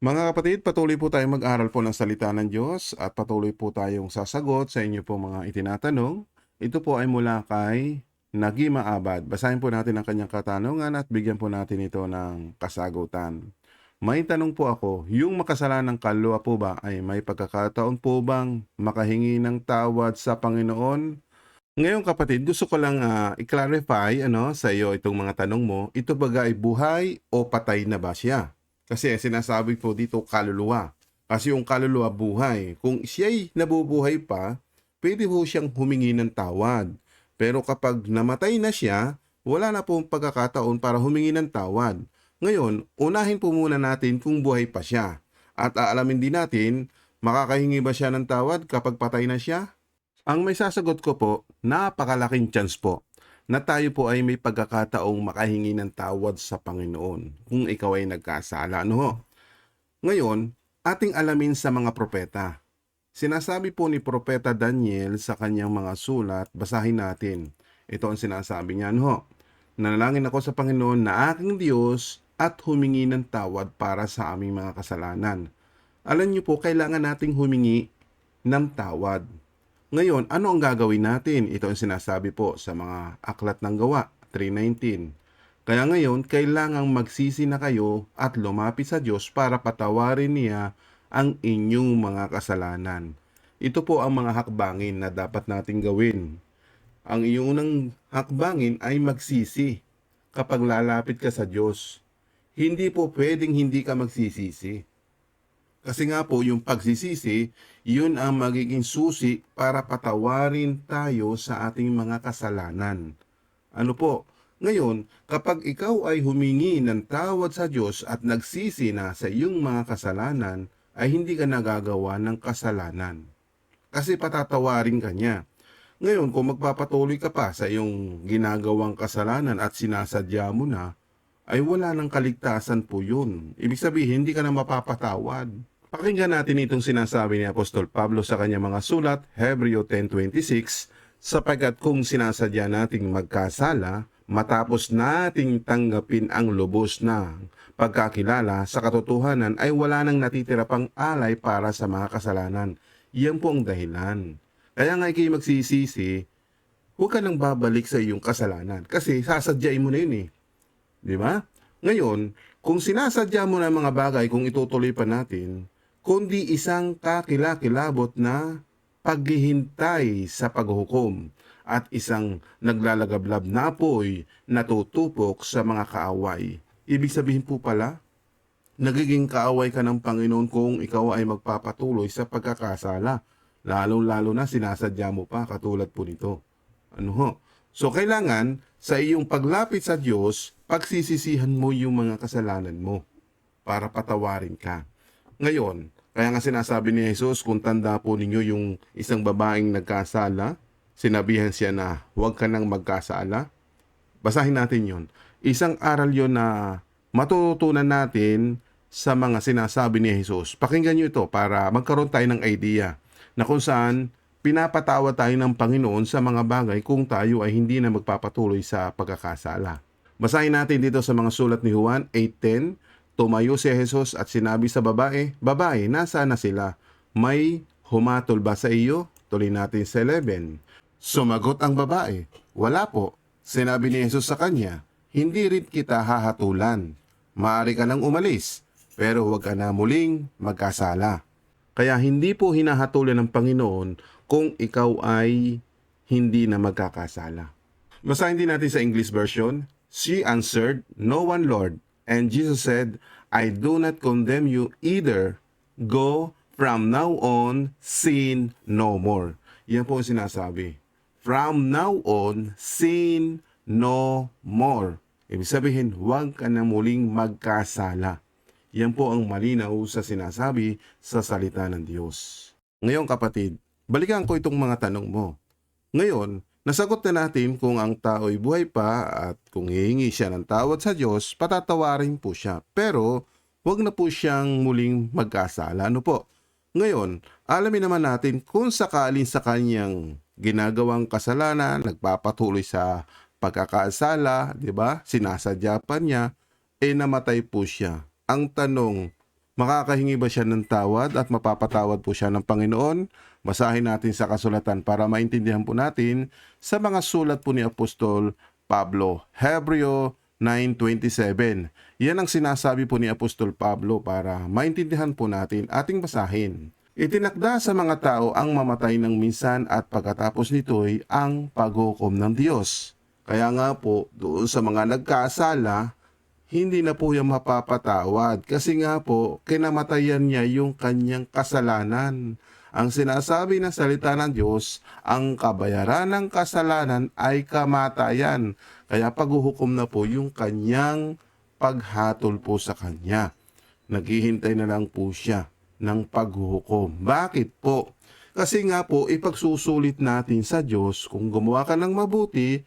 Mga kapatid, patuloy po tayong mag-aral po ng salita ng Diyos at patuloy po tayong sasagot sa inyo po mga itinatanong. Ito po ay mula kay Nagima Abad. Basahin po natin ang kanyang katanungan at bigyan po natin ito ng kasagutan. May tanong po ako, yung makasalanang kaluluwa po ba ay may pagkakataon po bang makahingi ng tawad sa Panginoon? Ngayon kapatid, gusto ko lang i-clarify sa iyo itong mga tanong mo. Ito ba ay buhay o patay na ba siya? Kasi sinasabi po dito kaluluwa. Kasi yung kaluluwa buhay. Kung siya'y nabubuhay pa, pwede po siyang humingi ng tawad. Pero kapag namatay na siya, wala na pong pagkakataon para humingi ng tawad. Ngayon, unahin po muna natin kung buhay pa siya. At aalamin din natin, makakahingi ba siya ng tawad kapag patay na siya? Ang may sasagot ko po, napakalaking chance po na tayo po ay may pagkakataong makahingi ng tawad sa Panginoon kung ikaw ay nagkasala. Ano ho? Ngayon, ating alamin sa mga propeta. Sinasabi po ni Propeta Daniel sa kanyang mga sulat, basahin natin. Ito ang sinasabi niya. Ano ho? Nanalangin ako sa Panginoon na aking Diyos at humingi ng tawad para sa aming mga kasalanan. Alam niyo po, kailangan nating humingi ng tawad. Ngayon, ano ang gagawin natin? Ito ang sinasabi po sa mga aklat ng gawa, 3:19. Kaya ngayon, kailangang magsisi na kayo at lumapit sa Diyos para patawarin niya ang inyong mga kasalanan. Ito po ang mga hakbangin na dapat nating gawin. Ang iyong unang hakbangin ay magsisi kapag lalapit ka sa Diyos. Hindi po pwedeng hindi ka magsisisi. Kasi nga po, yung pagsisisi, yun ang magiging susi para patawarin tayo sa ating mga kasalanan. Ano po? Ngayon, kapag ikaw ay humingi ng tawad sa Diyos at nagsisi na sa iyong mga kasalanan, ay hindi ka nagagawa ng kasalanan. Kasi patatawarin ka niya. Ngayon, kung magpapatuloy ka pa sa iyong ginagawang kasalanan at sinasadya mo na, ay wala ng kaligtasan po yun. Ibig sabihin, hindi ka na mapapatawad. Pakinggan natin itong sinasabi ni Apostol Pablo sa kanyang mga sulat, Hebreo 10:26, sapagkat kung sinasadya nating magkasala, matapos nating tanggapin ang lubos na pagkakilala sa katotohanan ay wala nang natitira pang alay para sa mga kasalanan. Iyan po ang dahilan. Kaya nga ikay magsisisi, huwag ka nang babalik sa iyong kasalanan kasi sasadyain mo na yun eh. Di ba? Ngayon, kung sinasadya mo na mga bagay kung itutuloy pa natin, kundi isang kakilakilabot na paghihintay sa paghukom at isang naglalagablab na apoy na tutupok sa mga kaaway. Ibig sabihin po pala, nagiging kaaway ka ng Panginoon kung ikaw ay magpapatuloy sa pagkakasala. Lalong-lalo na sinasadya mo pa katulad po nito. Ano ho? So kailangan sa iyong paglapit sa Diyos, pagsisisihan mo yung mga kasalanan mo para patawarin ka. Ngayon, kaya nga sinasabi ni Jesus, kung tanda po ninyo yung isang babaeng nagkasala, sinabihan siya na huwag ka nang magkasala. Basahin natin yon. Isang aral yon na matututunan natin sa mga sinasabi ni Jesus. Pakinggan nyo ito para magkaroon tayo ng idea na kung saan pinapatawad tayo ng Panginoon sa mga bagay kung tayo ay hindi na magpapatuloy sa pagkakasala. Basahin natin dito sa mga sulat ni Juan 8:10. Tumayo si Jesus at sinabi sa babae, "Babae, nasaan na sila? May humatol ba sa iyo?" Tuloy natin sa 11. Sumagot ang babae, "Wala po." Sinabi ni Jesus sa kanya, "Hindi rin kita hahatulan. Maaari ka nang umalis, pero huwag ka na muling magkasala." Kaya hindi po hinahatulan ng Panginoon kung ikaw ay hindi na magkakasala. Basahin din natin sa English version. She answered, "No one, Lord." And Jesus said, "I do not condemn you either. Go, from now on, sin no more." Yan po ang sinasabi. From now on, sin no more. Ibig sabihin, huwag ka na muling magkasala. Yan po ang malinaw sa sinasabi sa salita ng Diyos. Ngayon kapatid, balikan ko itong mga tanong mo. Ngayon, nasagot na natin kung ang tao'y buhay pa at kung hihingi siya ng tawad sa Diyos, patatawarin po siya. Pero, huwag na po siyang muling magkasala. Ano po? Ngayon, alamin naman natin kung sakalin sa kanyang ginagawang kasalanan, nagpapatuloy sa pagkakasala, di ba? Sinasadya pa niya, namatay po siya. Ang tanong, Makakahingi ba siya ng tawad at mapapatawad po siya ng Panginoon? Basahin natin sa kasulatan para maintindihan po natin sa mga sulat po ni Apostol Pablo. Hebreo 9:27. Yan ang sinasabi po ni Apostol Pablo para maintindihan po natin ating basahin. Itinakda sa mga tao ang mamatay ng minsan at pagkatapos nito'y ang paghukom ng Diyos. Kaya nga po, doon sa mga nagkasala, hindi na po yan mapapatawad kasi nga po, kinamatayan niya yung kanyang kasalanan. Ang sinasabi ng salita ng Diyos, ang kabayaran ng kasalanan ay kamatayan. Kaya paghuhukom na po yung kanyang paghatol po sa kanya. Naghihintay na lang po siya ng paghuhukom. Bakit po? Kasi nga po, ipagsusulit natin sa Diyos, kung gumawa ka ng mabuti,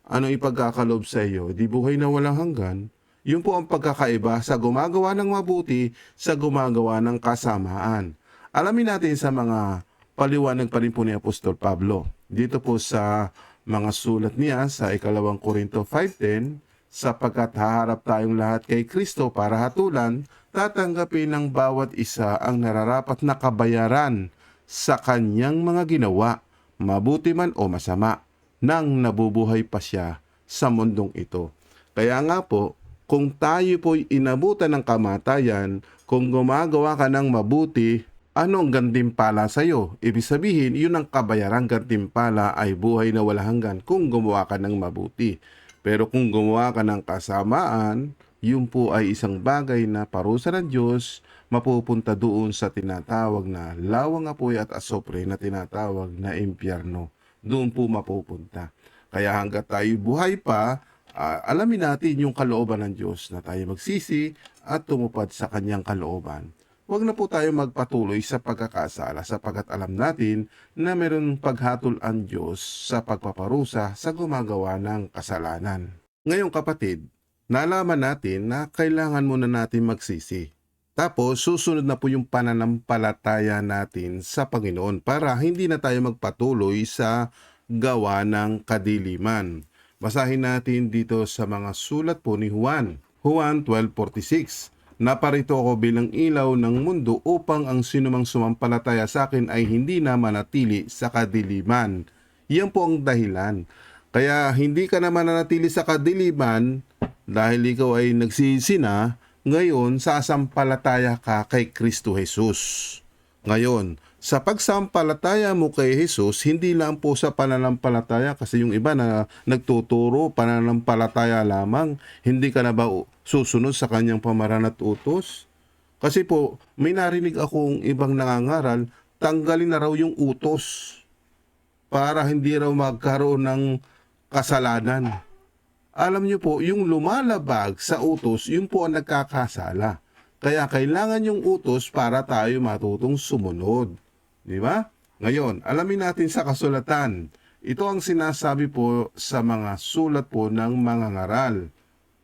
ano ipagkakalob sa iyo? Di buhay na walang hanggan. Yun po ang pagkakaiba sa gumagawa ng mabuti sa gumagawa ng kasamaan. Alamin natin sa mga paliwanag pa rin po ni Apostol Pablo. Dito po sa mga sulat niya sa 2 Korinto 5:10, sapagkat haharap tayong lahat kay Kristo para hatulan, tatanggapin ng bawat isa ang nararapat na kabayaran sa kanyang mga ginawa, mabuti man o masama, nang nabubuhay pa siya sa mundong ito. Kaya nga po, kung tayo po'y inabutan ng kamatayan, kung gumagawa ka ng mabuti, anong gantimpala sa iyo? Ibig sabihin, yun ang kabayarang gantimpala ay buhay na walang hanggan kung gumawa ka ng mabuti. Pero kung gumawa ka ng kasamaan, yun po ay isang bagay na parusa ng Diyos, mapupunta doon sa tinatawag na lawang apoy at asopre na tinatawag na impyerno. Doon po mapupunta. Kaya hanggat tayo buhay pa, alamin natin yung kalooban ng Diyos na tayo magsisi at tumupad sa kanyang kalooban. Huwag na po tayo magpatuloy sa pagkakasala sapagkat alam natin na meron paghatol ang Diyos sa pagpaparusa sa gumagawa ng kasalanan. Ngayon kapatid, nalaman natin na kailangan muna natin magsisi. Tapos susunod na po yung pananampalataya natin sa Panginoon para hindi na tayo magpatuloy sa gawa ng kadiliman. Basahin natin dito sa mga sulat po ni Juan. Juan 12:46. Naparito ako bilang ilaw ng mundo upang ang sinumang sumampalataya sa akin ay hindi na manatili sa kadiliman. Yan po ang dahilan. Kaya hindi ka na mananatili sa kadiliman dahil ikaw ay nagsisi na, ngayon sasampalataya ka kay Kristo Jesus. Ngayon, sa pagsampalataya mo kay Jesus, hindi lang po sa pananampalataya kasi yung iba na nagtuturo pananampalataya lamang, hindi ka na ba susunod sa kanyang pamaran at utos? Kasi po, may narinig akong ibang nangangaral, tanggalin na raw yung utos para hindi raw magkaroon ng kasalanan. Alam niyo po, yung lumalabag sa utos, yun po ang nagkakasala. Kaya kailangan yung utos para tayo matutong sumunod. Di ba? Ngayon, alamin natin sa kasulatan. Ito ang sinasabi po sa mga sulat po ng mga ngaral.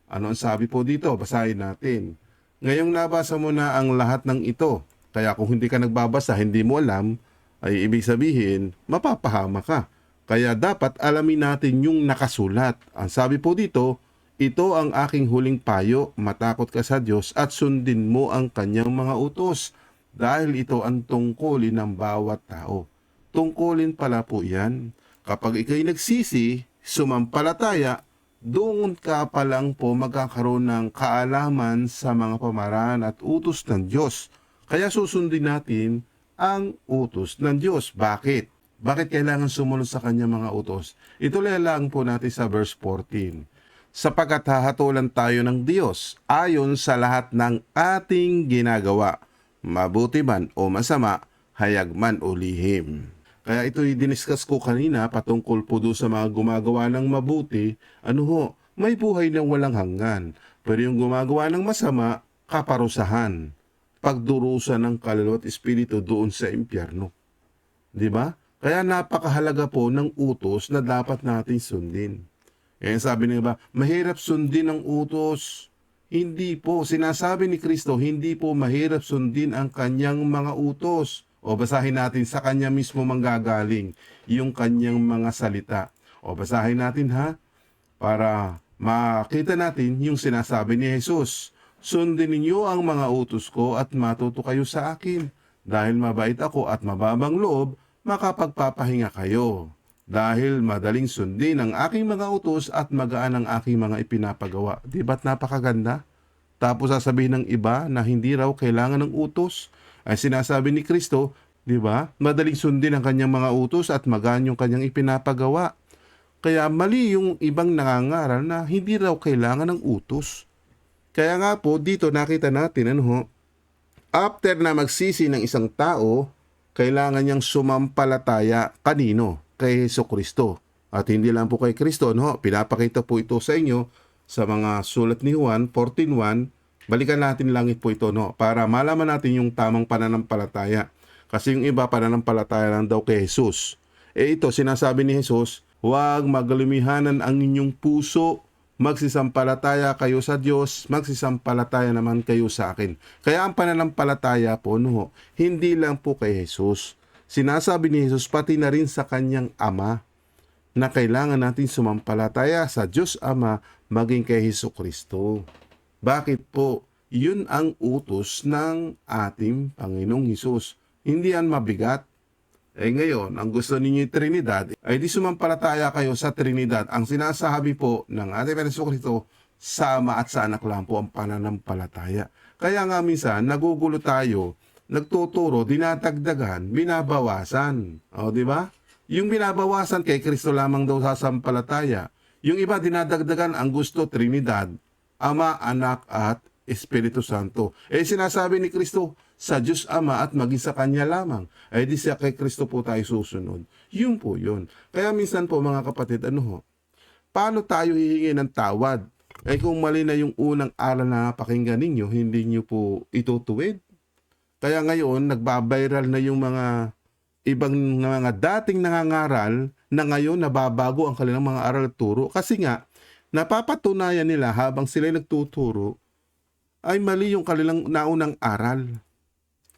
Ano ang sabi po dito? Basahin natin. Ngayong nabasa mo na ang lahat ng ito. Kaya kung hindi ka nagbabasa, hindi mo alam, ay ibig sabihin, mapapahama ka. Kaya dapat alamin natin yung nakasulat. Ang sabi po dito, ito ang aking huling payo, matakot ka sa Diyos at sundin mo ang kanyang mga utos. Dahil ito ang tungkulin ng bawat tao. Tungkulin pala po yan. Kapag ikay nagsisi, sumampalataya, doon ka pa lang po magkakaroon ng kaalaman sa mga pamaran at utos ng Diyos. Kaya susundin natin ang utos ng Diyos. Bakit? Bakit kailangan sumunod sa kanyang mga utos? Ituloy lang po natin sa verse 14. Sapagkat hahatulan tayo ng Diyos ayon sa lahat ng ating ginagawa, mabuti man o masama, hayag man o lihim. Kaya ito'y diniscuss ko kanina patungkol po doon sa mga gumagawa ng mabuti, may buhay ng walang hanggan. Pero yung gumagawa ng masama, kaparusahan. Pagdurusa ng kaluluwa at espiritu doon sa impyerno. Di ba? Kaya napakahalaga po ng utos na dapat natin sundin. Kaya sabi niya ba, mahirap sundin ang utos. Hindi po, sinasabi ni Kristo, hindi po mahirap sundin ang kanyang mga utos. O basahin natin sa kanya mismo manggagaling yung kanyang mga salita. O basahin natin ha, para makita natin yung sinasabi ni Jesus. Sundin ninyo ang mga utos ko at matuto kayo sa akin. Dahil mabait ako at mababang loob, makapagpapahinga kayo. Dahil madaling sundin ang aking mga utos at magaan ang aking mga ipinapagawa. Di ba't napakaganda? Tapos sasabihin ng iba na hindi raw kailangan ng utos. Ay sinasabi ni Kristo, di ba? Madaling sundin ang kanyang mga utos at magaan yung kanyang ipinapagawa. Kaya mali yung ibang nangangaral na hindi raw kailangan ng utos. Kaya nga po, dito nakita natin, after na magsisi ng isang tao, kailangan niyang sumampalataya kanino? Kay Hesukristo. At hindi lang po kay Kristo, pinapakita po ito sa inyo sa mga sulat ni Juan 14:1. Balikan natin lang po ito, para malaman natin yung tamang pananampalataya. Kasi yung iba, pananampalataya lang daw kay Jesus. Ito, sinasabi ni Jesus, huwag magalumihanan ang inyong puso, magsisampalataya kayo sa Diyos, magsisampalataya naman kayo sa akin. Kaya ang pananampalataya po, hindi lang po kay Jesus. Sinasabi ni Jesus pati na rin sa kanyang Ama na kailangan natin sumampalataya sa Diyos Ama maging kay Hesukristo. Bakit po? Yun ang utos ng ating Panginoong Hesus. Hindi yan mabigat. Ngayon, ang gusto ninyo yung Trinidad, ay di sumampalataya kayo sa Trinidad. Ang sinasabi po ng ating Panginoong Kristo, sa Ama at sa Anak lang po ang pananampalataya. Kaya nga minsan, nagugulo tayo, nagtuturo, dinadagdagan, binabawasan. O, di ba? Yung binabawasan kay Kristo lamang daw sasampalataya. Yung iba dinadagdagan ang gusto Trinidad, Ama, Anak at Espiritu Santo. Sinasabi ni Kristo, sa Diyos Ama at maging sa Kanya lamang. Di siya kay Kristo po tayo susunod. Yun po yun. Kaya minsan po mga kapatid, paano tayo hihingi ng tawad? Kung mali na yung unang aral na pakinggan ninyo, hindi nyo po itutuwid. Kaya ngayon, nagbabiral na yung mga ibang mga dating nangangaral na ngayon nababago ang kanilang mga aral at turo. Kasi nga, napapatunayan nila habang sila nagtuturo, ay mali yung kanilang naunang aral.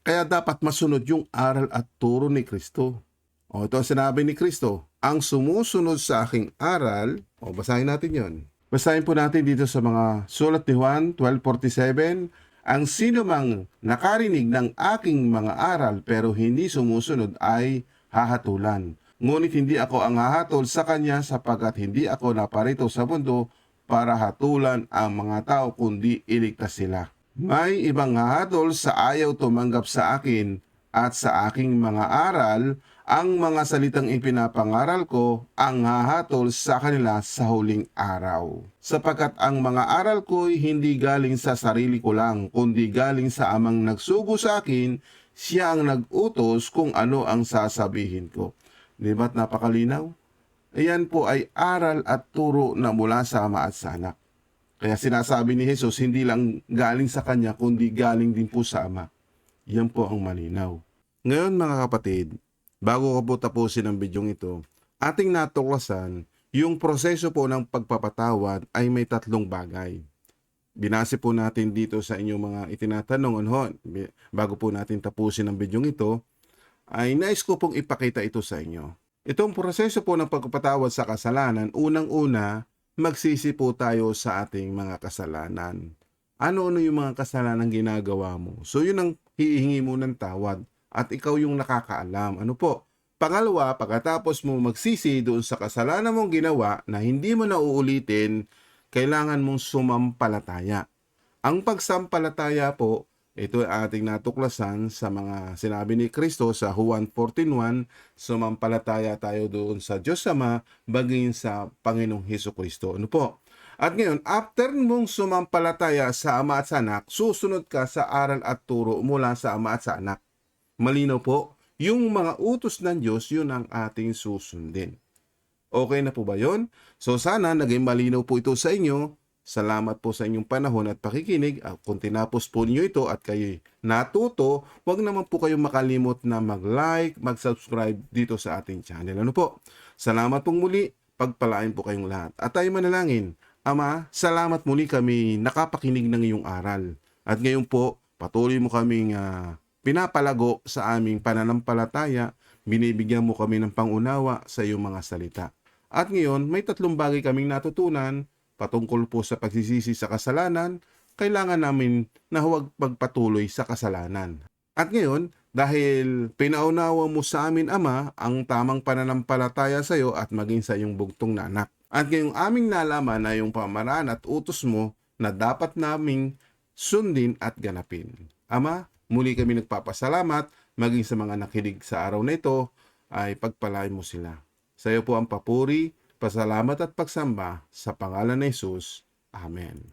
Kaya dapat masunod yung aral at turo ni Kristo. Ito ang sinabi ni Kristo, ang sumusunod sa aking aral, basahin natin yon. Basahin po natin dito sa mga sulat ni Juan 12:47, ang sino mang nakarinig ng aking mga aral pero hindi sumusunod ay hahatulan. Ngunit hindi ako ang hahatol sa kanya sapagkat hindi ako naparito sa mundo para hatulan ang mga tao kundi iligtas sila. May ibang hahatol sa ayaw tumanggap sa akin at sa aking mga aral, ang mga salitang ipinapangaral ko ang hahatol sa kanila sa huling araw. Sapagkat ang mga aral ko'y hindi galing sa sarili ko lang, kundi galing sa amang nagsugo sa akin, siya ang nag-utos kung ano ang sasabihin ko. Di ba't napakalinaw? Ayan po ay aral at turo na mula sa Ama at sa Anak. Kaya sinasabi ni Jesus, hindi lang galing sa Kanya, kundi galing din po sa Ama. Yan po ang malinaw. Ngayon mga kapatid, bago ko po tapusin ang bidyong ito, ating natuklasan, yung proseso po ng pagpapatawad ay may tatlong bagay. Binase po natin dito sa inyong mga itinatanong, bago po natin tapusin ang bidyong ito, ay nais ko pong ipakita ito sa inyo. Itong proseso po ng pagpapatawad sa kasalanan, unang-una, magsisi po tayo sa ating mga kasalanan. Ano-ano yung mga kasalanan ginagawa mo? So yun ang hihingi mo ng tawad. At ikaw yung nakakaalam. Pangalawa, pagkatapos mo magsisi doon sa kasalanan mong ginawa na hindi mo na uulitin, kailangan mong sumampalataya. Ang pagsampalataya po, ito ay ating natuklasan sa mga sinabi ni Kristo sa Juan 14:1, sumampalataya tayo doon sa Diyos Ama, baging sa Panginoong Hesukristo. At ngayon, after mong sumampalataya sa Ama at sa Anak, susunod ka sa aral at turo mula sa Ama at sa Anak. Malinaw po, yung mga utos ng Diyos, yun ang ating susundin. Okay na po ba yun? So sana naging malinaw po ito sa inyo. Salamat po sa inyong panahon at pakikinig. Kung tinapos po ninyo ito at kayo natuto, huwag naman po kayong makalimot na mag-like, mag-subscribe dito sa ating channel. Salamat pong muli. Pagpalain po kayong lahat. At tayo manalangin. Ama, salamat muli kami nakapakinig ng iyong aral. At ngayon po, patuloy mo kaming pinapalago sa aming pananampalataya, binibigyan mo kami ng pangunawa sa iyong mga salita. At ngayon, may tatlong bagay kaming natutunan patungkol po sa pagsisisi sa kasalanan, kailangan namin na huwag pagpatuloy sa kasalanan. At ngayon, dahil pinaunawa mo sa amin, Ama, ang tamang pananampalataya sa iyo at maging sa iyong bugtong na anak. At ngayong aming nalaman na yung pamaraan at utos mo na dapat naming sundin at ganapin. Ama, muli kami nagpapasalamat, maging sa mga nakinig sa araw na ito, ay pagpalain mo sila. Sa iyo po ang papuri, pasalamat at pagsamba sa pangalan ni Jesus. Amen.